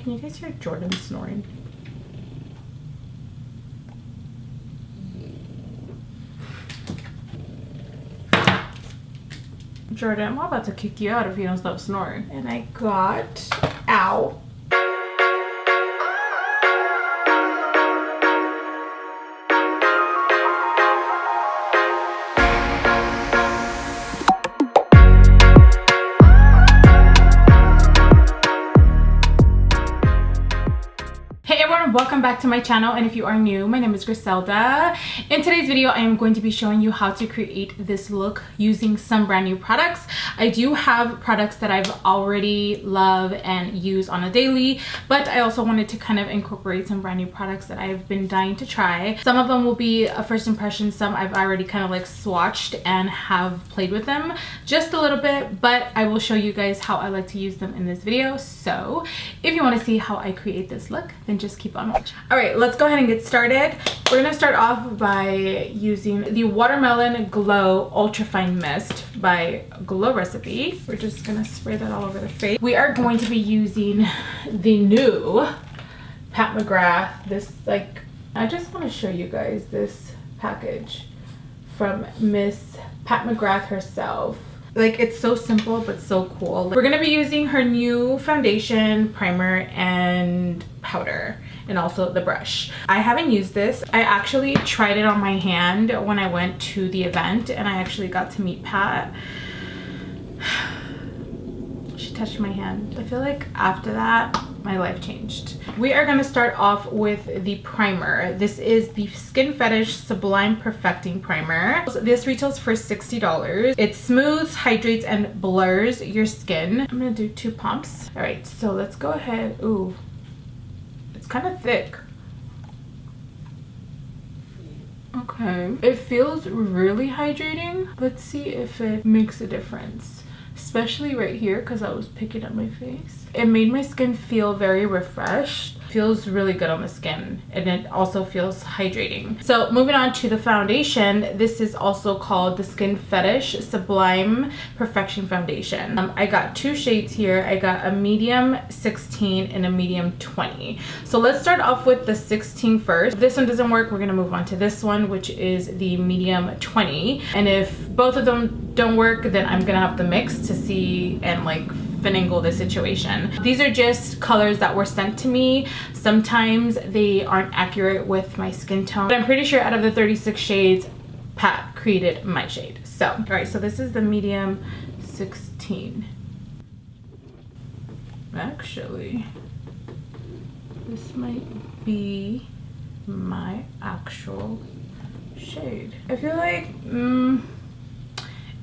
Can you guys hear Jordan snoring? Jordan, I'm about to kick you out if you don't stop snoring. And I got out. Welcome back to my channel, and if you are new, my name is Griselda. In today's video I am going to be showing you how to create this look using some brand new products. I do have products that I've already love and use on a daily, but I also wanted to kind of incorporate some brand new products that I've been dying to try. Some of them will be a first impression, some I've already kind of like swatched and have played with them just a little bit, but I will show you guys how I like to use them in this video. So if you want to see how I create this look, then just keep on watching. All right, let's go ahead and get started. We're gonna start off by using the Watermelon Glow Ultra Fine Mist by Glow Recipe. We're just gonna spray that all over the face. We are going to be using the new Pat McGrath. This, like, I just want to show you guys this package from Miss Pat McGrath herself. Like, it's so simple but so cool. We're gonna be using her new foundation, primer, and powder, and also the brush. I haven't used this. I actually tried it on my hand when I went to the event, and I actually got to meet Pat. She touched my hand. I feel like after that my life changed. We are going to start off with the primer. This is the Skin Fetish Sublime Perfecting Primer. This retails for $60. It smooths, hydrates, and blurs your skin. I'm going to do 2 pumps. All right, so let's go ahead. Ooh, it's kind of thick. Okay, it feels really hydrating. Let's see if it makes a difference, especially right here because I was picking up my face. It made my skin feel very refreshed. Feels really good on the skin, and it also feels hydrating. So moving on to the foundation, this is also called the Skin Fetish Sublime Perfection Foundation. I got 2 shades here. I got a medium 16 and a medium 20. So let's start off with the 16 first. If this one doesn't work, we're gonna move on to this one, which is the medium 20. And if both of them don't work, then I'm gonna have to mix to see and like finagle the situation. These are just colors that were sent to me. Sometimes they aren't accurate with my skin tone, but I'm pretty sure out of the 36 shades, Pat created my shade. So, all right, so this is the medium 16. Actually, this might be my actual shade. I feel like,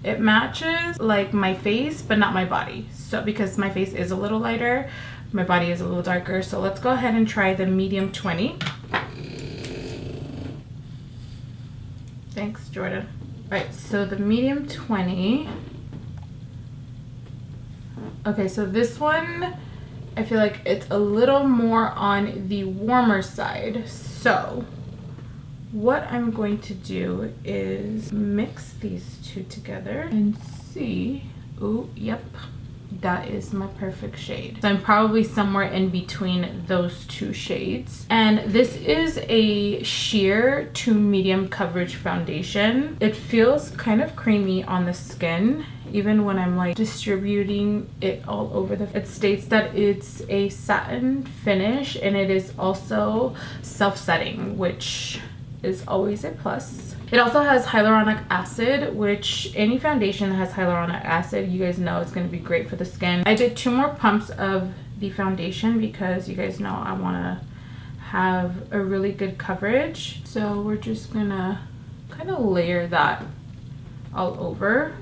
it matches like my face but not my body, so because my face is a little lighter, my body is a little darker. So let's go ahead and try the medium 20. Thanks, Jordan. All right, so the medium 20. Okay, so this one I feel like it's a little more on the warmer side. So what I'm going to do is mix these 2 together and see. Oh, yep, that is my perfect shade. So I'm probably somewhere in between those 2 shades. And this is a sheer to medium coverage foundation. It feels kind of creamy on the skin, even when I'm like distributing it all over the. It states that it's a satin finish, and it is also self-setting, which is always a plus. It also has hyaluronic acid, which any foundation that has hyaluronic acid, you guys know it's going to be great for the skin. I did 2 more pumps of the foundation because you guys know I want to have a really good coverage. So we're just gonna kind of layer that all over.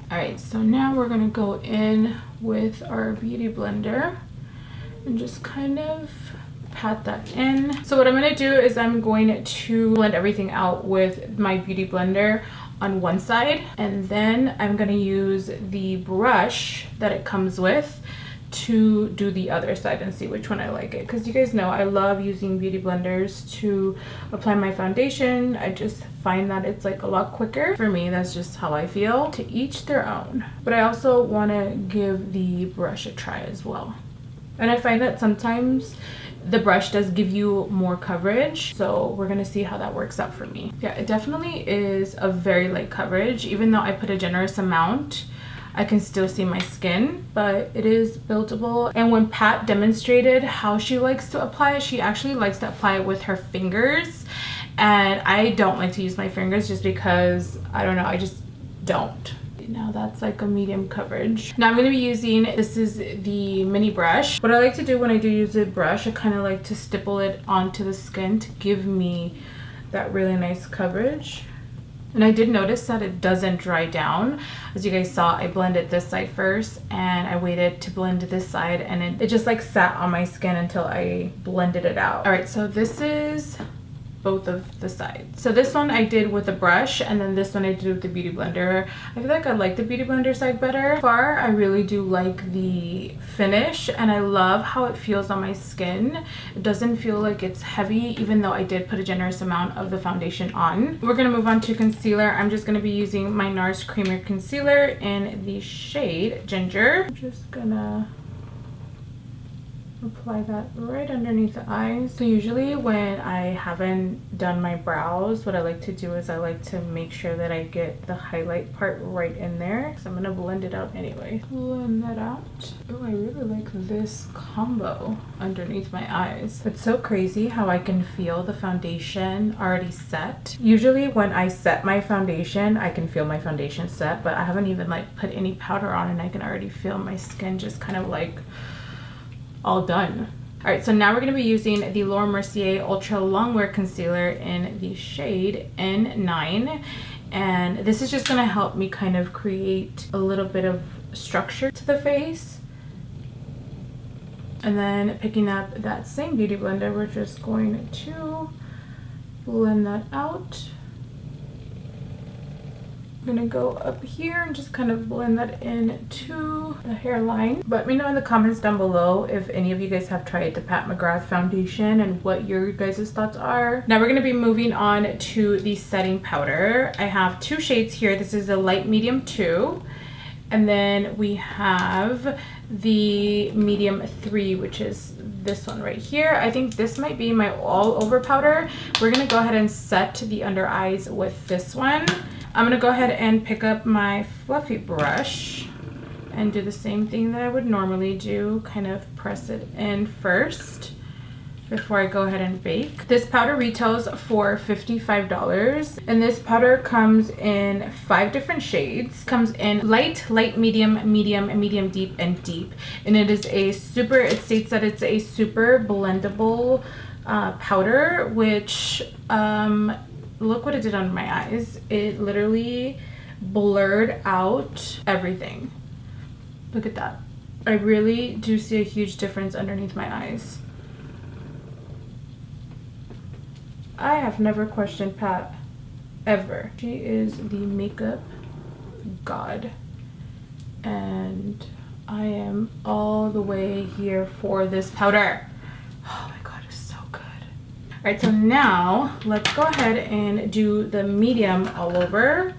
All right, so now we're gonna go in with our beauty blender and just kind of pat that in. So what I'm going to do is I'm going to blend everything out with my beauty blender on one side, and then I'm going to use the brush that it comes with to do the other side and see which one I like it, because you guys know I love using beauty blenders to apply my foundation. I just find that it's like a lot quicker for me. That's just how I feel. To each their own, but I also want to give the brush a try as well. And I find that sometimes the brush does give you more coverage, so we're gonna see how that works out for me. Yeah, it definitely is a very light coverage. Even though I put a generous amount, I can still see my skin, but it is buildable. And when Pat demonstrated how she likes to apply it, she actually likes to apply it with her fingers, and I don't like to use my fingers just because, I don't know, I just don't. Now that's like a medium coverage. Now I'm going to be using, this is the mini brush. What I like to do when I do use a brush, I kind of like to stipple it onto the skin to give me that really nice coverage. And I did notice that it doesn't dry down. As you guys saw, I blended this side first and I waited to blend this side, and it just like sat on my skin until I blended it out. All right, so this is both of the sides. So this one I did with a brush, and then this one I did with the beauty blender. I feel like I like the beauty blender side better. So far, I really do like the finish, and I love how it feels on my skin. It doesn't feel like it's heavy, even though I did put a generous amount of the foundation on. We're gonna move on to concealer. I'm just gonna be using my Nars Creamer Concealer in the shade Ginger. I'm just gonna apply that right underneath the eyes. So usually when I haven't done my brows, what I like to do is I like to make sure that I get the highlight part right in there. So I'm gonna blend it out anyway. Blend that out. Oh, I really like this combo underneath my eyes. It's so crazy how I can feel the foundation already set. Usually when I set my foundation, I can feel my foundation set, but I haven't even like put any powder on and I can already feel my skin just kind of like all done. All right, so now we're gonna be using the Laura Mercier Ultra-Longwear Concealer in the shade N9. And this is just gonna help me kind of create a little bit of structure to the face. And then picking up that same beauty blender, we're just going to blend that out. I'm gonna go up here and just kind of blend that into the hairline. Let me know in the comments down below if any of you guys have tried the Pat McGrath foundation and what your guys' thoughts are. Now we're gonna be moving on to the setting powder. I have two shades here. This is the light medium 2, and then we have the medium 3, which is this one right here. I think this might be my all over powder. We're gonna go ahead and set the under eyes with this one. I'm gonna go ahead and pick up my fluffy brush and do the same thing that I would normally do, kind of press it in first before I go ahead and bake. This powder retails for $55, and this powder comes in 5 different shades. Comes in light, light, medium, medium, medium deep, and deep. And it is a super, it states that it's a super blendable powder, which look what it did on my eyes. It literally blurred out everything. Look at that. I really do see a huge difference underneath my eyes. I have never questioned Pat, ever. She is the makeup god, and I am all the way here for this powder. Oh my god, it's so good. All right, so now let's go ahead and do the medium all over.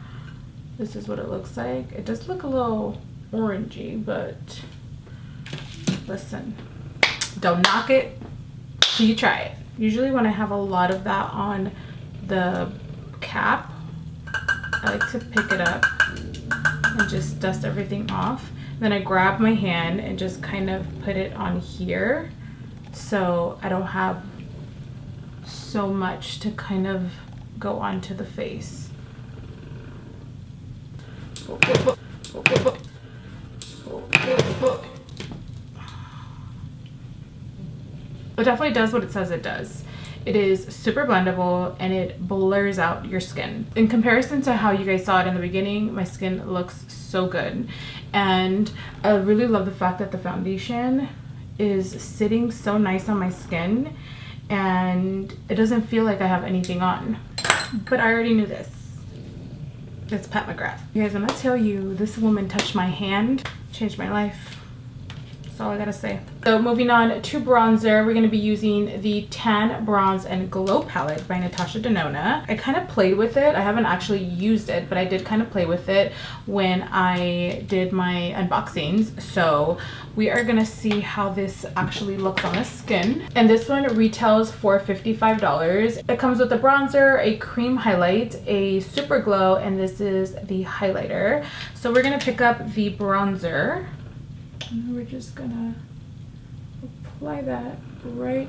This is what it looks like. It does look a little orangey, but listen, don't knock it till you try it. Usually when I have a lot of that on the cap, I like to pick it up and just dust everything off. Then I grab my hand and just kind of put it on here, so I don't have so much to kind of go onto the face. It definitely does what it says it does. It is super blendable and it blurs out your skin. In comparison to how you guys saw it in the beginning, my skin looks so good. And I really love the fact that the foundation is sitting so nice on my skin and it doesn't feel like I have anything on. But I already knew this. It's Pat McGrath. You guys, when I tell you this woman touched my hand, changed my life. That's all I gotta say. So moving on to bronzer, we're gonna be using the Tan, Bronze, and Glow palette by Natasha Danona. I kind of played with it. I haven't actually used it, but I did kind of play with it when I did my unboxings. So we are gonna see how this actually looks on the skin. And this one retails for $55. It comes with a bronzer, a cream highlight, a super glow, and this is the highlighter. So we're gonna pick up the bronzer. And we're just gonna apply that right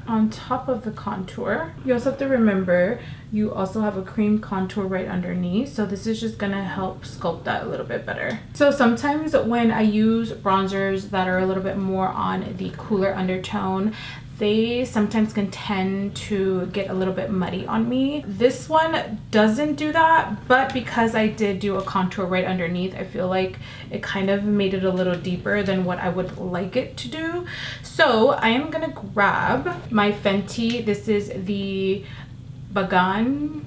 on top of the contour. You also have to remember you also have a cream contour right underneath, so this is just gonna help sculpt that a little bit better. So sometimes when I use bronzers that are a little bit more on the cooler undertone, they sometimes can tend to get a little bit muddy on me. This one doesn't do that, but because I did do a contour right underneath, I feel like it kind of made it a little deeper than what I would like it to do. So I am gonna grab my Fenty. This is the Bagan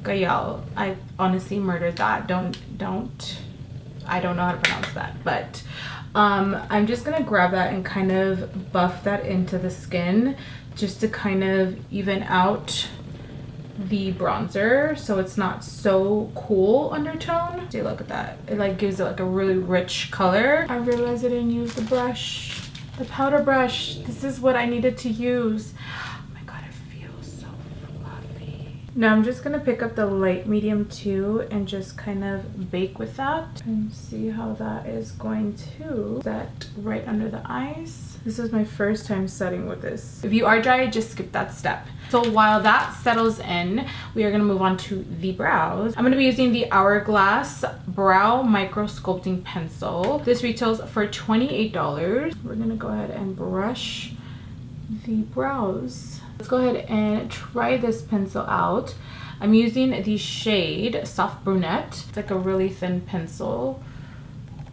Gayal. I honestly murdered that. I don't know how to pronounce that, but I'm just gonna grab that and kind of buff that into the skin just to kind of even out the bronzer so it's not so cool undertone. See, look at that. It like gives it like a really rich color. I realized I didn't use the brush, the powder brush. This is what I needed to use. Now I'm just gonna pick up the light medium 2 and just kind of bake with that and see how that is going to set right under the eyes. This is my first time setting with this. If you are dry, just skip that step. So while that settles in, we are gonna move on to the brows. I'm gonna be using the Hourglass Brow Micro Sculpting Pencil. This retails for $28. We're gonna go ahead and brush the brows. Let's go ahead and try this pencil out. I'm using the shade Soft Brunette. It's like a really thin pencil.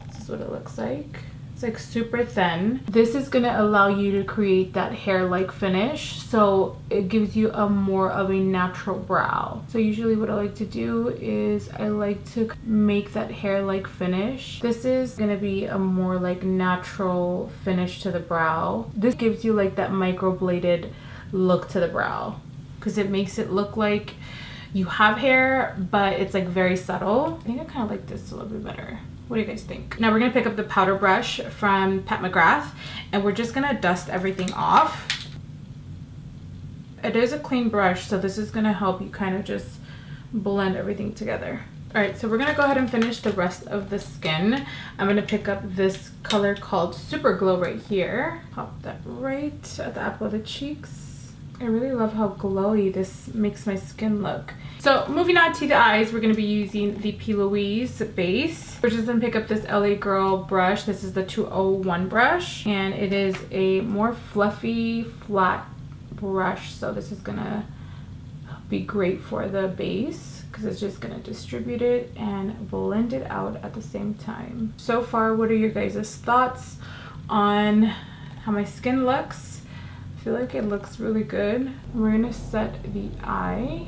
This is what it looks like. It's like super thin. This is gonna allow you to create that hair-like finish, so it gives you a more of a natural brow. So usually what I like to do is I like to make that hair-like finish. This is gonna be a more like natural finish to the brow. This gives you like that microbladed look to the brow because it makes it look like you have hair, but it's like very subtle. I think I kind of like this a little bit better. What do you guys think? Now we're gonna pick up the powder brush from McGrath and we're just gonna dust everything off. It is a clean brush, so this is gonna help you kind of just blend everything together. All right, so we're gonna go ahead and finish the rest of the skin. I'm gonna pick up this color called Super Glow right here. Pop that right at the apple of the cheeks. I really love how glowy this makes my skin look. So moving on to the eyes, we're going to be using the P. Louise base. We're just going to pick up this LA Girl brush. This is the 201 brush, and it is a more fluffy, flat brush. So this is going to be great for the base because it's just going to distribute it and blend it out at the same time. So far, what are your guys' thoughts on how my skin looks? I feel like it looks really good. We're gonna set the eye.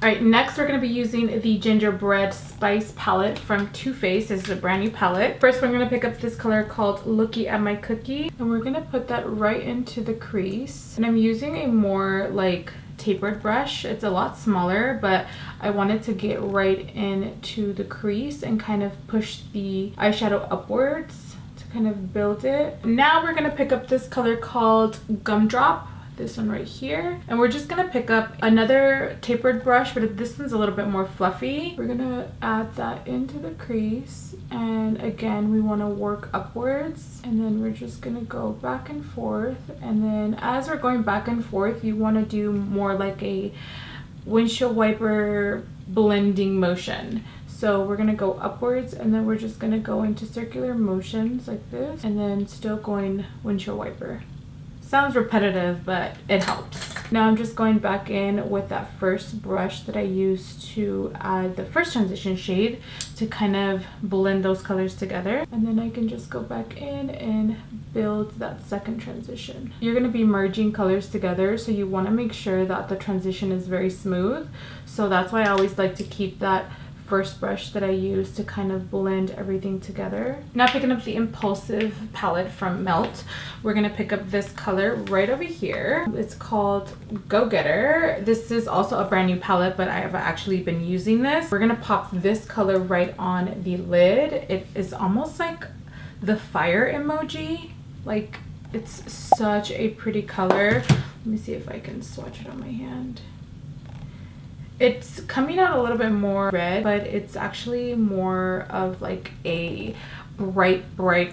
All right, next we're gonna be using the GingerBread Spice palette from Toofaced. This is a brand new palette. First, we're gonna pick up this color called Looky at My Cookie, and we're gonna put that right into the crease. And I'm using a more like tapered brush. It's a lot smaller, but I wanted to get right into the crease and kind of push the eyeshadow upwards. Kind of build it. Now we're gonna pick up this color called Gumdrop, this one right here, and we're just gonna pick up another tapered brush, but this one's a little bit more fluffy. We're gonna add that into the crease, and again we want to work upwards, and then we're just gonna go back and forth, and then as we're going back and forth you want to do more like a windshield wiper blending motion. So we're gonna go upwards, and then we're just gonna go into circular motions like this, and then still going windshield wiper. Sounds repetitive, but it helps. Now I'm just going back in with that first brush that I used to add the first transition shade to kind of blend those colors together. And then I can just go back in and build that second transition. You're gonna be merging colors together, so you wanna make sure that the transition is very smooth. So that's why I always like to keep that first brush that I use to kind of blend everything together. Now picking up the Impulsive palette from Melt, we're gonna pick up this color right over here. It's called Go Getter. This is also a brand new palette, but I have actually been using this. We're gonna pop this color right on the lid. It is almost like the fire emoji. Like, it's such a pretty color. Let me see if I can swatch it on my hand. It's coming out a little bit more red, but it's actually more of like a bright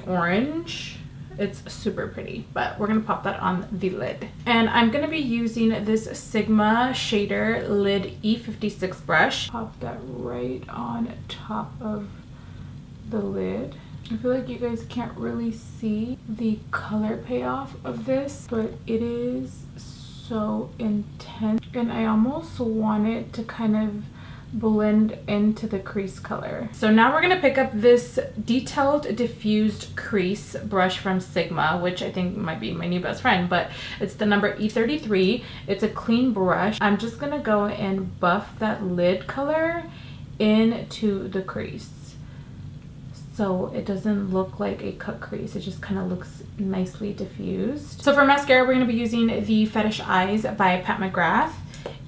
orange. It's super pretty, but we're gonna pop that on the lid. And I'm gonna be using this Sigma Shader Lid E56 brush. Pop that right on top of the lid. I feel like you guys can't really see the color payoff of this, but it is so intense, and I almost want it to kind of blend into the crease color. So now we're gonna pick up this Detailed Diffused Crease brush from Sigma, which I think might be my new best friend, but it's the number E33. It's a clean brush. I'm just gonna go and buff that lid color into the crease, so it doesn't look like a cut crease. It just kind of looks nicely diffused. So for mascara, we're going to be using the Fetish Eyes by Pat McGrath.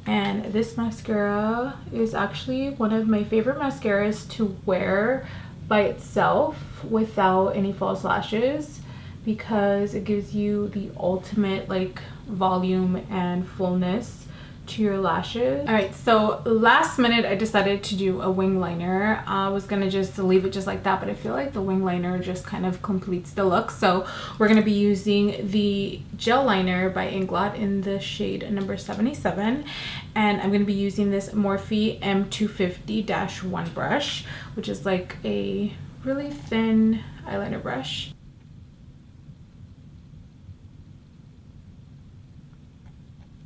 And this mascara is actually one of my favorite mascaras to wear by itself without any false lashes, because it gives you the ultimate like volume and fullness to your lashes. All right, so last minute I decided to do a wing liner. I was gonna just leave it just like that, but I feel like the wing liner just kind of completes the look. So we're gonna be using the gel liner by Inglot in the shade number 77, and I'm gonna be using this Morphe M250-1 brush, which is like a really thin eyeliner brush.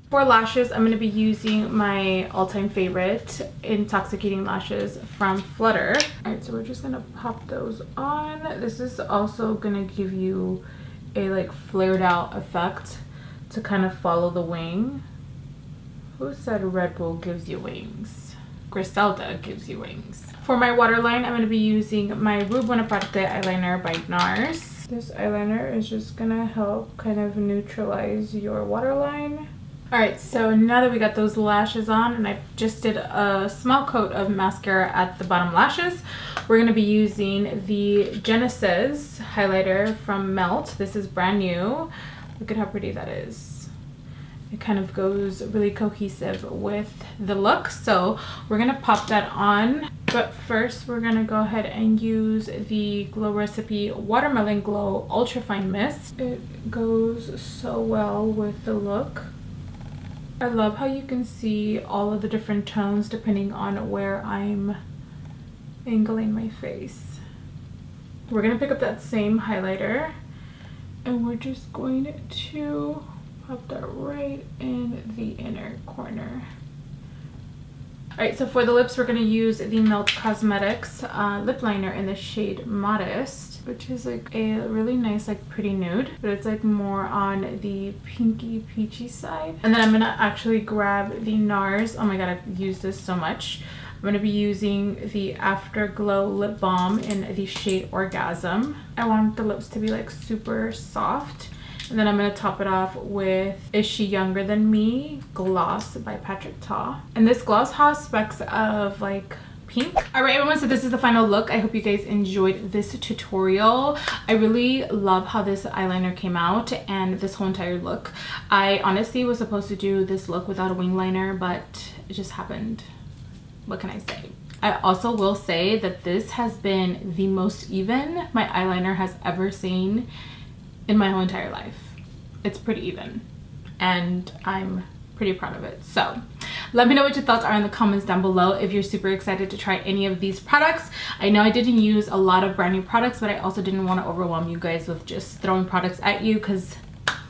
For lashes, I'm going to be using my all-time favorite Intoxicating lashes from Flutter. Alright, so we're just going to pop those on. This is also going to give you a like flared out effect to kind of follow the wing. Who said Red Bull gives you wings? Griselda gives you wings. For my waterline, I'm going to be using my Rue Bonaparte eyeliner by Nars. This eyeliner is just going to help kind of neutralize your waterline. Alright, so now that we got those lashes on, and I just did a small coat of mascara at the bottom lashes, we're going to be using the Genesis highlighter from Melt. This is brand new. Look at how pretty that is. It kind of goes really cohesive with the look, so we're going to pop that on. But first, we're going to go ahead and use the Glow Recipe Watermelon Glow Ultra Fine Mist. It goes so well with the look. I love how you can see all of the different tones depending on where I'm angling my face. We're going to pick up that same highlighter, and we're just going to pop that right in the inner corner. Alright, so for the lips, we're going to use the Melt Cosmetics lip liner in the shade Modest, which is like a really nice like pretty nude, but it's like more on the pinky peachy side. And then I'm going to actually grab the Nars. Oh my god, I've used this so much. I'm going to be using the AfterGlow lip balm in the shade Orgasm. I want the lips to be like super soft. And then I'm going to top it off with Is She Younger Than Me gloss by Patrick Ta. And this gloss has specks of like pink. Alright everyone, so this is the final look. I hope you guys enjoyed this tutorial. I really love how this eyeliner came out and this whole entire look. I honestly was supposed to do this look without a wing liner, but it just happened. What can I say? I also will say that this has been the most even my eyeliner has ever seen in my whole entire life. It's pretty even, and I'm pretty proud of it. So let me know what your thoughts are in the comments down below. If you're super excited to try any of these products. I know I didn't use a lot of brand new products, but I also didn't want to overwhelm you guys with just throwing products at you, because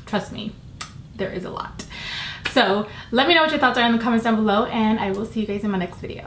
trust me, there is a lot. So let me know what your thoughts are in the comments down below, and I will see you guys in my next video.